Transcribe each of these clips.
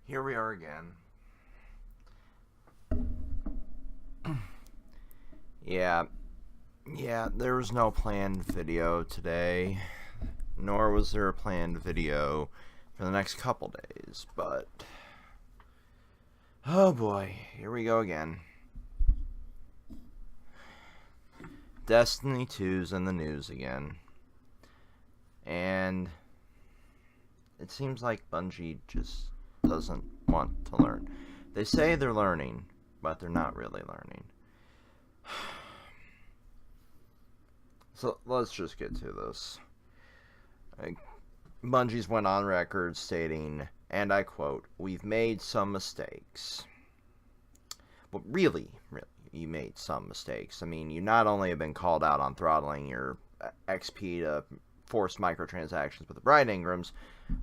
Here we are again. Yeah, there was no planned video today, nor was there a planned video for the next couple days, but oh boy, here we go again. Destiny 2's in the news again, and it seems like Bungie just doesn't want to learn. They say they're learning, but they're not really learning. So let's just get to this. Bungie's went on record stating, and I quote, "We've made some mistakes." But really, you made some mistakes. I mean, you not only have been called out on throttling your XP to forced microtransactions with the Bride Ingrams,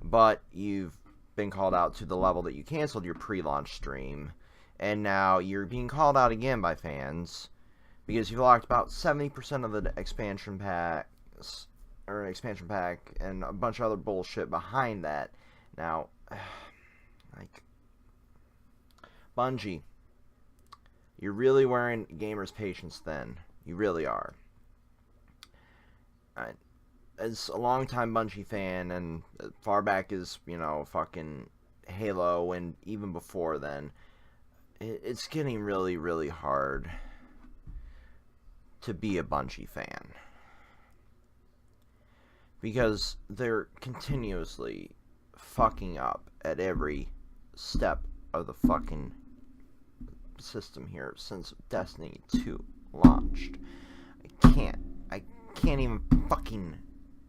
but you've been called out to the level that you canceled your pre-launch stream, and now you're being called out again by fans because you've locked about 70% of the expansion pack and a bunch of other bullshit behind that. Now, like, Bungie, you're really wearing gamers' patience thin. You really are. As a longtime Bungie fan, and far back as, fucking Halo, and even before then, it's getting really, really hard to be a Bungie fan. Because they're continuously fucking up at every step of the fucking system here since Destiny 2 launched. I can't even fucking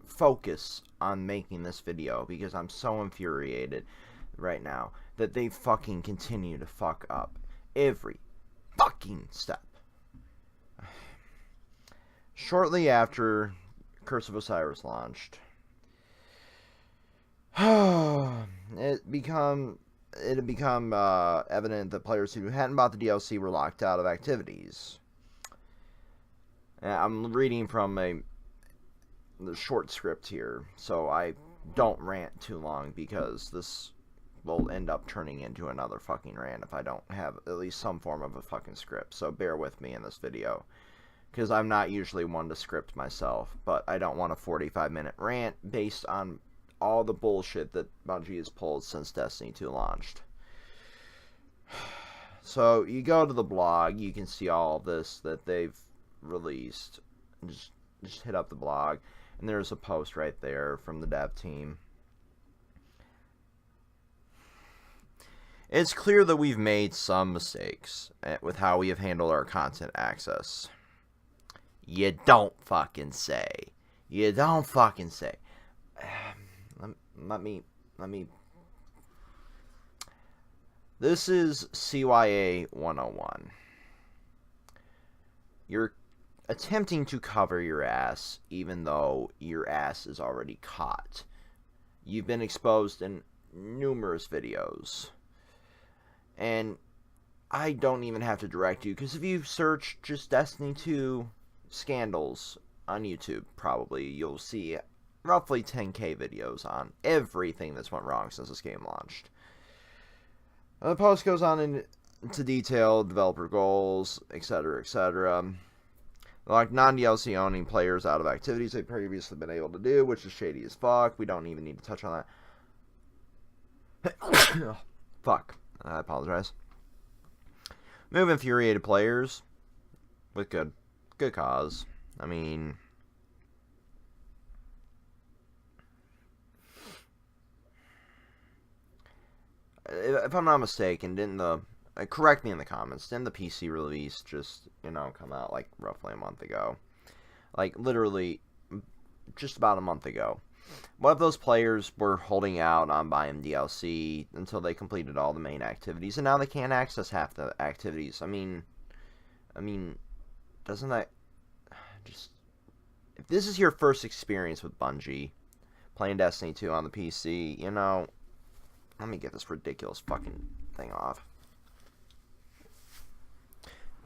focus on making this video because I'm so infuriated right now that they fucking continue to fuck up every fucking step. Shortly after Curse of Osiris launched, it had become evident that players who hadn't bought the DLC were locked out of activities. I'm reading from the short script here, so I don't rant too long because this will end up turning into another fucking rant if I don't have at least some form of a fucking script. So bear with me in this video, because I'm not usually one to script myself, but I don't want a 45-minute rant based on all the bullshit that Bungie has pulled since Destiny 2 launched. So you go to the blog, you can see all this that they've released. Just hit up the blog, and there's a post right there from the dev team. It's clear that we've made some mistakes with how we have handled our content access. You don't fucking say. You don't fucking say. Let me. This is CYA 101. You're attempting to cover your ass even though your ass is already caught. You've been exposed in numerous videos. And I don't even have to direct you, because if you search just Destiny 2 scandals on YouTube, probably you'll see roughly 10k videos on everything that's went wrong since this game launched. The post goes on into detail, developer goals, etc., etc. Like non-DLC owning players out of activities they've previously been able to do, which is shady as fuck. We don't even need to touch on that. Fuck. I apologize. Move infuriated players with good cause. I mean, if I'm not mistaken, correct me in the comments, didn't the PC release just, come out like roughly a month ago? Like literally just about a month ago. What if those players were holding out on buying DLC until they completed all the main activities, and now they can't access half the activities? I mean, doesn't that just... If this is your first experience with Bungie, playing Destiny 2 on the PC, let me get this ridiculous fucking thing off.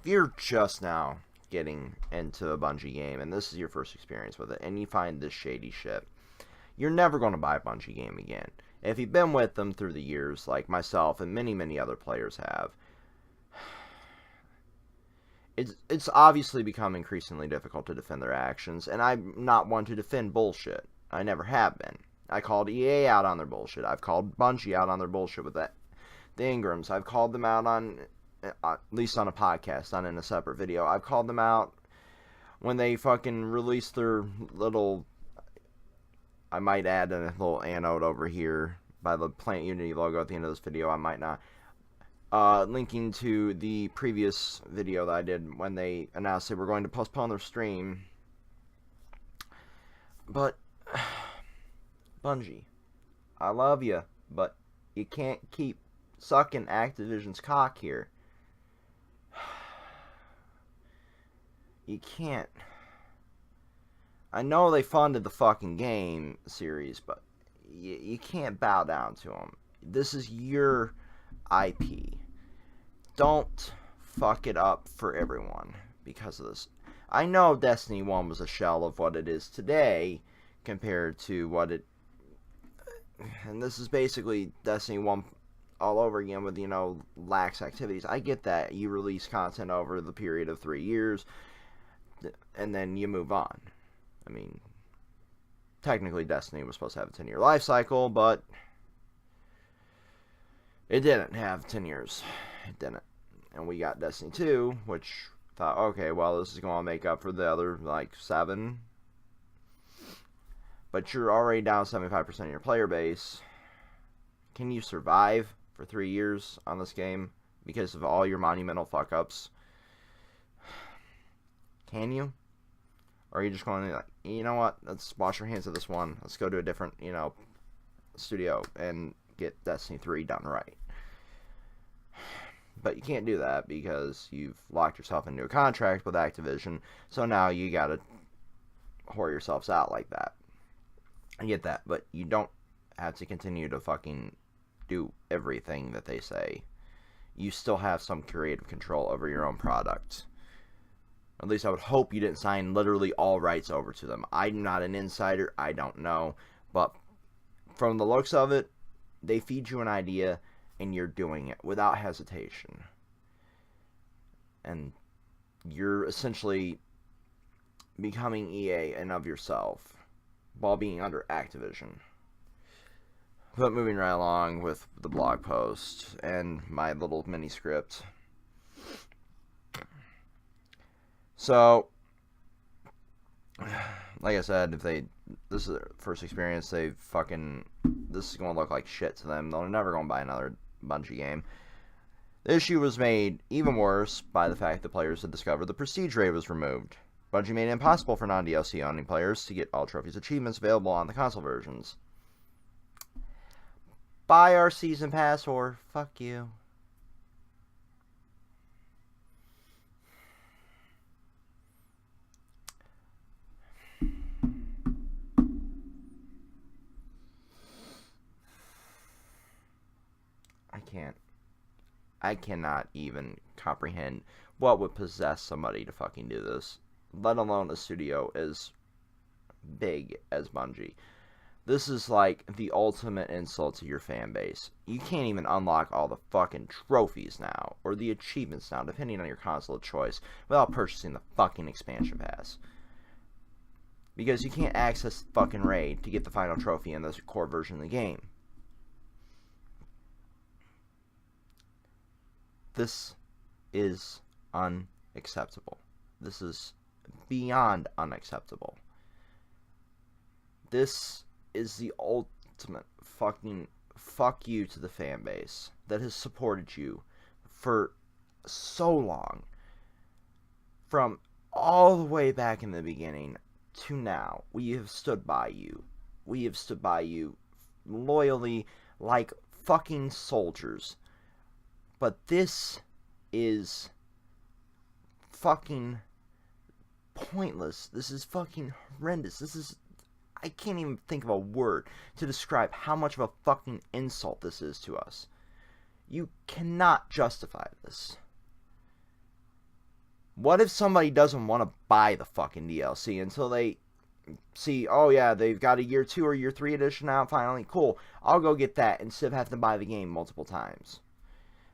If you're just now getting into a Bungie game, and this is your first experience with it, and you find this shady shit, you're never going to buy a Bungie game again. if you've been with them through the years, like myself and many, many other players have, it's obviously become increasingly difficult to defend their actions, and I'm not one to defend bullshit. I never have been. I called EA out on their bullshit. I've called Bungie out on their bullshit with that. The Ingrams, I've called them out on, at least on a podcast, not in a separate video. I've called them out when they fucking released their little, I might add a little anode over here by the Plant Unity logo at the end of this video. I might not. Linking to the previous video that I did when they announced they were going to postpone their stream. But, Bungie, I love you, but you can't keep sucking Activision's cock here. You can't. I know they funded the fucking game series, but you can't bow down to them. This is your IP. Don't fuck it up for everyone because of this. I know Destiny 1 was a shell of what it is today compared to what it... And this is basically Destiny 1 all over again with, lax activities. I get that. You release content over the period of 3 years, and then you move on. I mean, technically Destiny was supposed to have a 10-year life cycle, but it didn't have 10 years. It didn't. And we got Destiny 2, which thought, okay, well, this is going to make up for the other, 7. But you're already down 75% of your player base. Can you survive for 3 years on this game because of all your monumental fuck-ups? Can you? Or are you just going to you know what, let's wash your hands of this one. Let's go to a different, studio and get Destiny 3 done right. But you can't do that because you've locked yourself into a contract with Activision, so now you gotta whore yourselves out like that. I get that, but you don't have to continue to fucking do everything that they say. You still have some creative control over your own product. At least I would hope you didn't sign literally all rights over to them. I'm not an insider, I don't know, but from the looks of it, they feed you an idea and you're doing it without hesitation. And you're essentially becoming EA and of yourself while being under Activision. But moving right along with the blog post and my little mini script. So, like I said, if this is their first experience, this is going to look like shit to them. They're never going to buy another Bungie game. The issue was made even worse by the fact that players had discovered the prestige raid was removed. Bungie made it impossible for non-DLC owning players to get all trophies achievements available on the console versions. Buy our season pass or fuck you. I cannot even comprehend what would possess somebody to fucking do this, let alone a studio as big as Bungie. This is like the ultimate insult to your fan base. You can't even unlock all the fucking trophies now, or the achievements now, depending on your console of choice, without purchasing the fucking expansion pass. Because you can't access fucking raid to get the final trophy in the core version of the game. This is unacceptable. This is beyond unacceptable. This is the ultimate fucking fuck you to the fan base that has supported you for so long. From all the way back in the beginning to now, we have stood by you. We have stood by you loyally like fucking soldiers. But this is fucking pointless. This is fucking horrendous. I can't even think of a word to describe how much of a fucking insult this is to us. You cannot justify this. What if somebody doesn't want to buy the fucking DLC until they see, oh yeah, they've got a year 2 or year 3 edition out finally. Cool. I'll go get that instead of having to buy the game multiple times.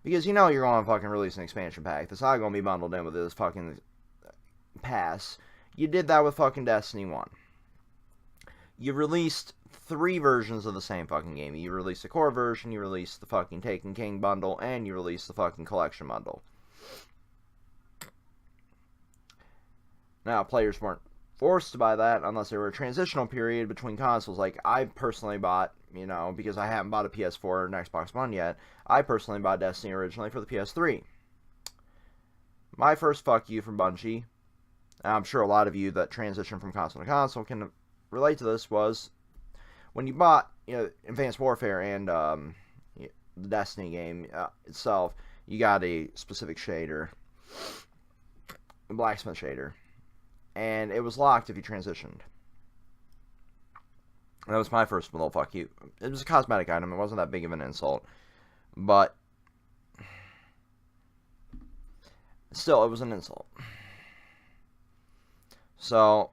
Because you know you're going to fucking release an expansion pack. That's not going to be bundled in with this fucking pass. You did that with fucking Destiny 1. You released 3 versions of the same fucking game. You released the core version, you released the fucking Taken King bundle, and you released the fucking collection bundle. Now, players weren't forced to buy that unless there were a transitional period between consoles. Like, I personally bought, you know, because I haven't bought a PS4 or an Xbox One yet, I personally bought Destiny originally for the PS3. My first fuck you from Bungie, and I'm sure a lot of you that transition from console to console can relate to this, was when you bought, you know, Advanced Warfare and the Destiny game itself, you got a specific shader, a blacksmith shader, and it was locked if you transitioned. That was my first little fuck you. It was a cosmetic item. It wasn't that big of an insult, but still, it was an insult. So,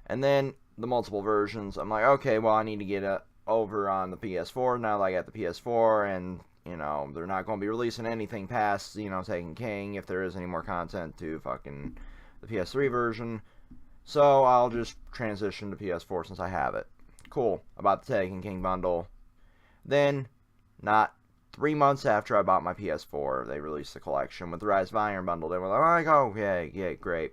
and then the multiple versions, I'm like, okay, well, I need to get it over on the PS4 now that I got the PS4, and, you know, they're not going to be releasing anything past, you know, Taken King, if there is any more content to fucking the PS3 version. So I'll just transition to PS4 since I have it. Cool. I bought the Taken King bundle. Then, not 3 months after I bought my PS4, they released the collection with the Rise of Iron bundle. They were like, oh, yeah, great.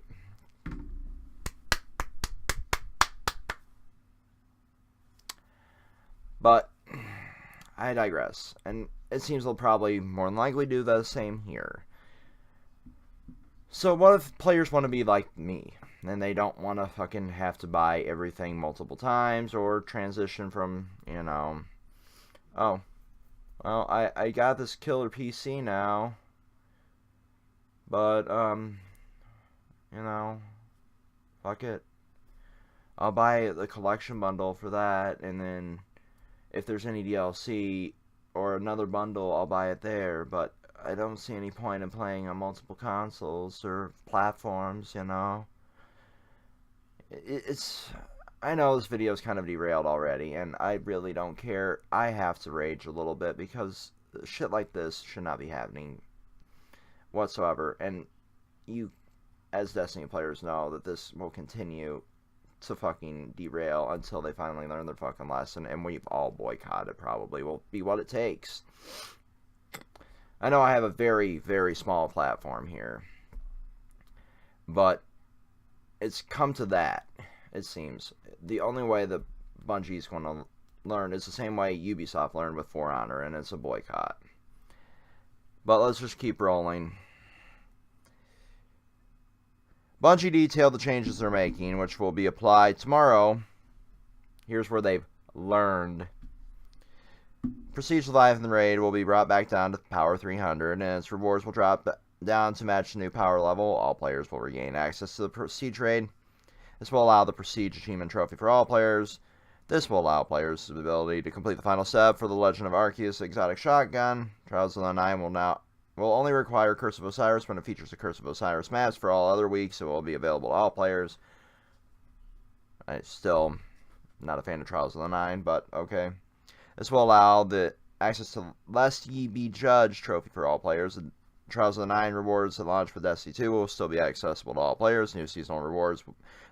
But I digress, and it seems they'll probably more than likely do the same here. So what if players want to be like me, and they don't want to fucking have to buy everything multiple times, or transition from, you know, oh, well, I got this killer PC now, but, you know, fuck it. I'll buy the collection bundle for that, and then if there's any DLC or another bundle, I'll buy it there, but I don't see any point in playing on multiple consoles or platforms, you know. It's... I know this video is kind of derailed already, and I really don't care. I have to rage a little bit, because shit like this should not be happening whatsoever, and you, as Destiny players, know that this will continue to fucking derail until they finally learn their fucking lesson, and we've all boycotted probably will be what it takes. I know I have a very, very small platform here, but it's come to that, it seems. The only way that Bungie's going to learn is the same way Ubisoft learned with For Honor, and it's a boycott. But let's just keep rolling. Bungie detailed the changes they're making, which will be applied tomorrow. Here's where they've learned. Prestige Leviathan Raid will be brought back down to Power 300, and its rewards will drop down to match the new power level. All players will regain access to the Prestige Raid. This will allow the Prestige Achievement Trophy for all players. This will allow players the ability to complete the final step for the Legend of Arceus Exotic Shotgun. Trials of the Nine will only require Curse of Osiris when it features the Curse of Osiris maps. For all other weeks, it will be available to all players. I'm still not a fan of Trials of the Nine, but okay. This will allow the access to Lest Ye Be Judged trophy for all players. The Trials of the Nine rewards that launch with Destiny 2 will still be accessible to all players. New seasonal rewards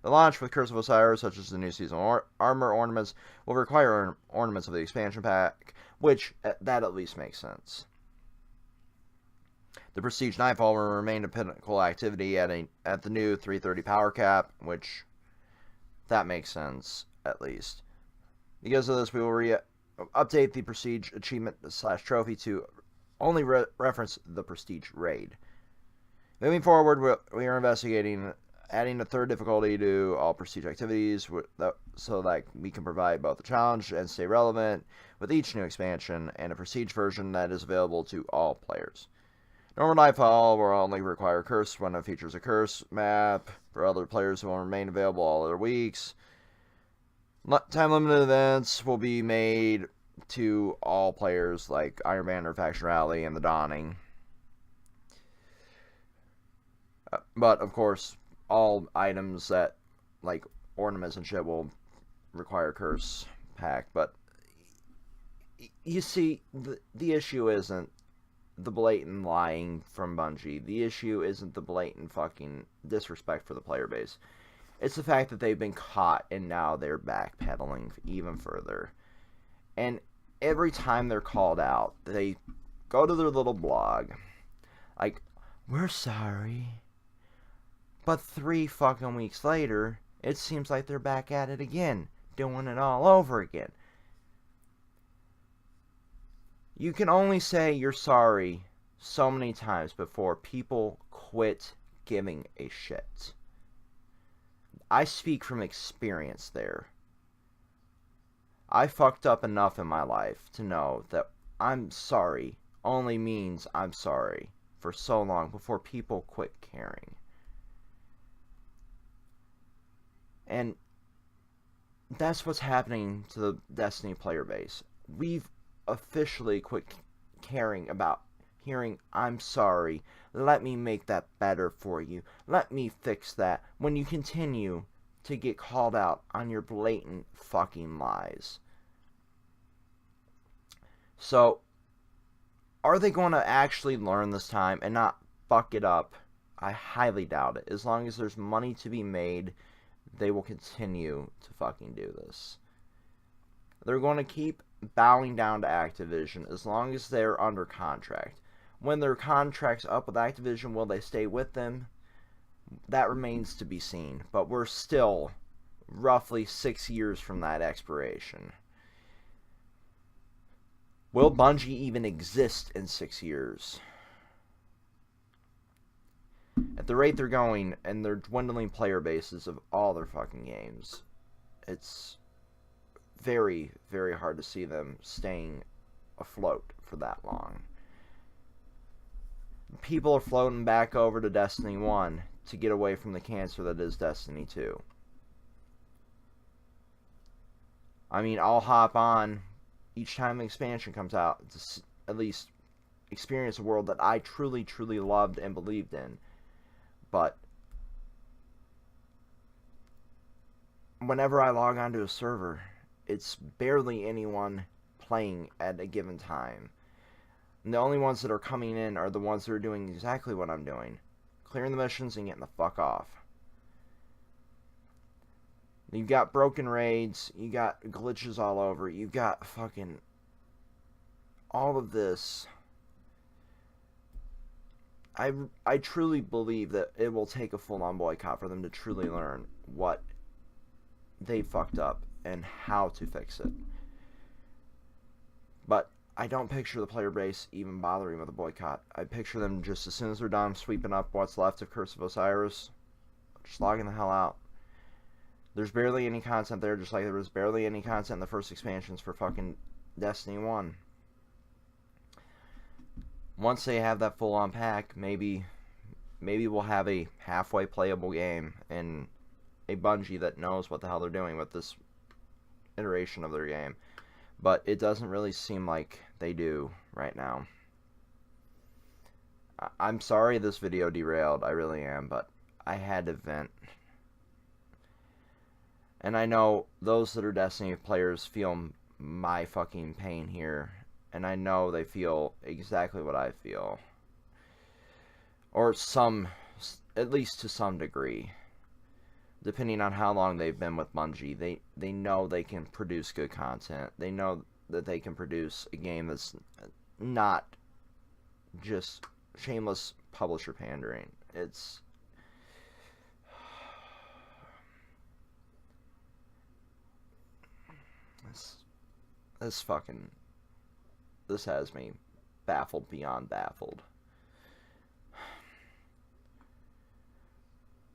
that launch with Curse of Osiris, such as the new seasonal armor ornaments, will require ornaments of the expansion pack, which, that at least makes sense. The Prestige Nightfall will remain a pinnacle activity at the new 330 power cap, which, that makes sense, at least. Because of this, we will update the Prestige Achievement / Trophy to only reference the Prestige Raid. Moving forward, we are investigating adding a third difficulty to all Prestige activities so that we can provide both a challenge and stay relevant with each new expansion, and a Prestige version that is available to all players. Normal Nightfall will only require Curse when it features a Curse map. For other players, it will remain available all other weeks. Time-limited events will be made to all players, like Iron Banner, Faction Rally, and the Dawning. But, of course, all items that, like, ornaments and shit will require curse pack, but you see, the issue isn't the blatant lying from Bungie. The issue isn't the blatant fucking disrespect for the player base. It's the fact that they've been caught and now they're backpedaling even further. And every time they're called out, they go to their little blog, like, we're sorry. But 3 fucking weeks later, it seems like they're back at it again, doing it all over again. You can only say you're sorry so many times before people quit giving a shit. I speak from experience there. I fucked up enough in my life to know that I'm sorry only means I'm sorry for so long before people quit caring. And that's what's happening to the Destiny player base. We've officially quit caring about hearing, I'm sorry, let me make that better for you, let me fix that, when you continue to get called out on your blatant fucking lies. So, are they going to actually learn this time and not fuck it up? I highly doubt it. As long as there's money to be made, they will continue to fucking do this. They're going to keep bowing down to Activision as long as they're under contract. When their contract's up with Activision, will they stay with them? That remains to be seen. But we're still roughly 6 years from that expiration. Will Bungie even exist in 6 years? At the rate they're going, and they're dwindling player bases of all their fucking games, it's very, very hard to see them staying afloat for that long. People are floating back over to Destiny 1 to get away from the cancer that is Destiny 2. I mean, I'll hop on each time an expansion comes out to at least experience a world that I truly, truly loved and believed in. But whenever I log onto a server, it's barely anyone playing at a given time. And the only ones that are coming in are the ones that are doing exactly what I'm doing. Clearing the missions and getting the fuck off. You've got broken raids, you got glitches all over, you've got fucking all of this. I truly believe that it will take a full-on boycott for them to truly learn what they fucked up and how to fix it. But I don't picture the player base even bothering with a boycott. I picture them just as soon as they're done sweeping up what's left of Curse of Osiris, just logging the hell out. There's barely any content there, just like there was barely any content in the first expansions for fucking Destiny 1. Once they have that full-on pack, maybe we'll have a halfway playable game and a Bungie that knows what the hell they're doing with this iteration of their game. But it doesn't really seem like they do right now. I'm sorry this video derailed, I really am, but I had to vent. And I know those that are Destiny players feel my fucking pain here. And I know they feel exactly what I feel. Or at least to some degree. Depending on how long they've been with Bungie, they know they can produce good content. They know that they can produce a game that's not just shameless publisher pandering. It's... This has me baffled beyond baffled.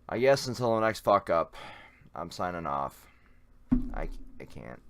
I guess until the next fuck up, I'm signing off. I can't.